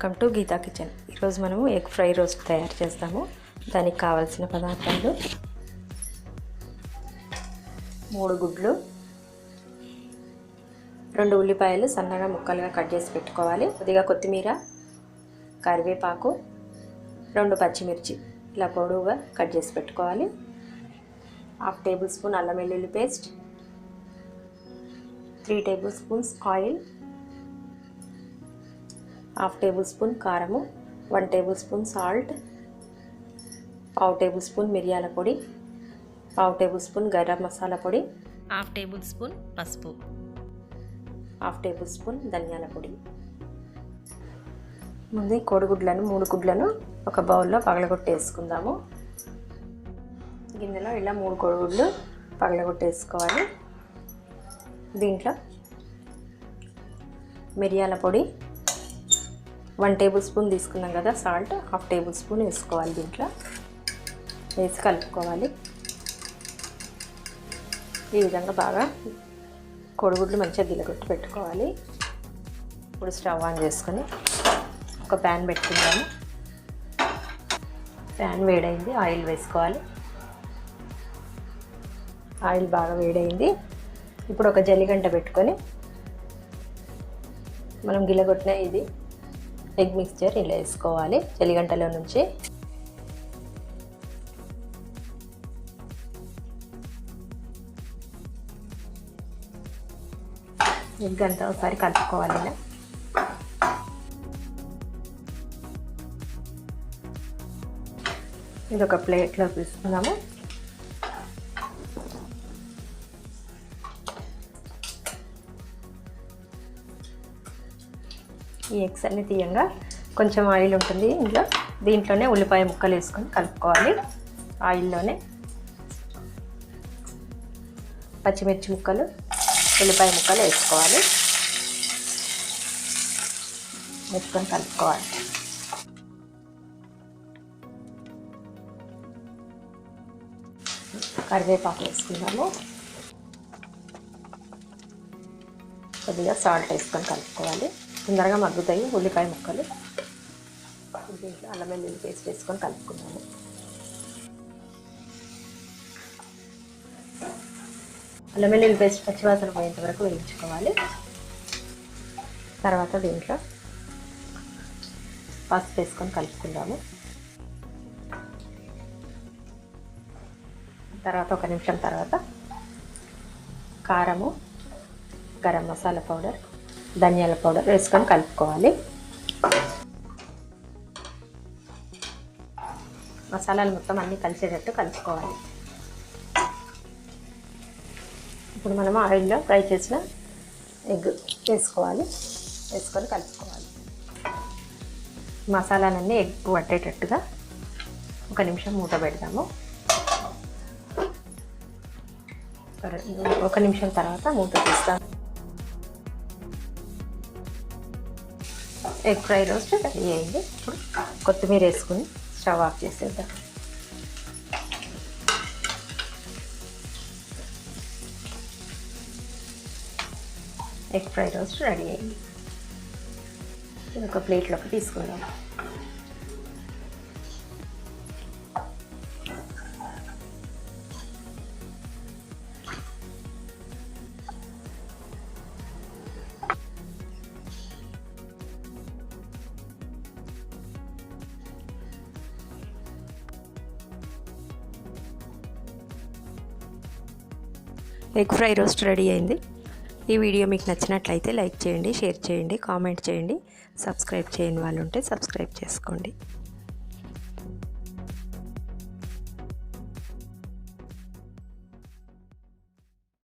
Welcome to Gita kitchen. ఈరోజు మనము egg fry roast తయారు చేస్తాము. దానికి కావాల్సిన పదార్థాలు 3 గుడ్లు, 2 ఉల్లిపాయలు సన్నగా ముక్కలుగా కట్ చేసి పెట్టుకోవాలి, కొద్దిగా కొత్తిమీర, కరివేపాకు, 2 పచ్చిమిర్చి ఇలా పొడవుగా కట్ చేసి పెట్టుకోవాలి, 1/2 టేబుల్ స్పూన్ అల్లం వెల్లుల్లి paste, 3 table spoons oil, 1/2 table spoon కారము, 1 table spoon salt, 1/2 table spoon మిరియాల పొడి, 1/2 టేబుల్ స్పూన్ గరం మసాలా పొడి, 1/2 టేబుల్ స్పూన్ పసుపు, 1/2 టేబుల్ స్పూన్ ధనియాల పొడి. ముందు కోడిగుడ్లను 3 గుడ్లను ఒక బౌల్లో పగలగొట్టేసుకుందాము. గిన్నెలో ఇలా 3 కోడిగుడ్లు పగలగొట్టేసుకోవాలి. దీంట్లో మిరియాల పొడి 1 టేబుల్ స్పూన్ తీసుకున్నాం కదా, సాల్ట్ 1/2 టేబుల్ స్పూన్ వేసుకోవాలి. దీంట్లో వేసి కలుపుకోవాలి. ఈ విధంగా బాగా కోడిగుడ్లు మంచిగా గిలగొట్టి పెట్టుకోవాలి. ఇప్పుడు స్టవ్ ఆన్ చేసుకొని ఒక ప్యాన్ పెట్టుకుందాము. ప్యాన్ వేడైంది, ఆయిల్ వేసుకోవాలి. ఆయిల్ బాగా వేడైంది. ఇప్పుడు ఒక జల్లిగంట పెట్టుకొని మనం గిలగొట్టిన ఇది ఎగ్ మిక్స్చర్ ఇలా వేసుకోవాలి. జల్లిగంటలో నుంచి ఎగ్ అంతా ఒకసారి కలుపుకోవాలి. ఇలా ఇది ఒక ప్లేట్లో తీసుకుందాము. ఈ ఎగ్స్ అన్ని తీయంగా కొంచెం ఆయిల్ ఉంటుంది ఇంట్లో. దీంట్లోనే ఉల్లిపాయ ముక్కలు వేసుకొని కలుపుకోవాలి. ఆయిల్లోనే పచ్చిమిర్చి ముక్కలు, ఉల్లిపాయ ముక్కలు వేసుకోవాలి, వేసుకొని కలుపుకోవాలి. కరివేపాకు వేసుకుందాము. కొద్దిగా సాల్ట్ వేసుకొని కలుపుకోవాలి. తొందరగా మగ్గుతాయి ఉల్లిపాయ ముక్కలు. దీంట్లో అల్లం వెల్లుల్లి పేస్ట్ వేసుకొని కలుపుకున్నాము. అల్లం వెల్లుల్లి పేస్ట్ పచ్చివాసన పోయేంత వరకు వేయించుకోవాలి. తర్వాత దీంట్లో పసుపు వేసుకొని కలుపుకుందాము. తర్వాత 1 నిమిషం తర్వాత కారము, గరం మసాలా పౌడర్, ధనియాల పౌడర్ వేసుకొని కలుపుకోవాలి. మసాలాలు మొత్తం అన్నీ కలిసేటట్టు కలుపుకోవాలి. ఇప్పుడు మనం ఆయిల్లో ఫ్రై చేసిన ఎగ్ వేసుకోవాలి, వేసుకొని కలుపుకోవాలి. మసాలాలన్నీ ఎగ్ పట్టేటట్టుగా 1 నిమిషం మూత పెడదాము. 1 నిమిషం తర్వాత మూత తీస్తాము. ఎగ్ ఫ్రై రోస్ట్ రెడీ అయింది. ఇప్పుడు కొత్తిమీర వేసుకుని స్టవ్ ఆఫ్ చేసేద్దాం. ఎగ్ ఫ్రై రోస్ట్ రెడీ అయింది. ఇది ఒక ప్లేట్లోకి తీసుకుందాం. ఎగ్ ఫ్రై రోస్ట్ రెడీ అయింది. ఈ వీడియో మీకు నచ్చినట్లయితే లైక్ చేయండి, షేర్ చేయండి, కామెంట్ చేయండి. సబ్స్క్రైబ్ చేయని వాళ్ళు ఉంటే సబ్స్క్రైబ్ చేసుకోండి.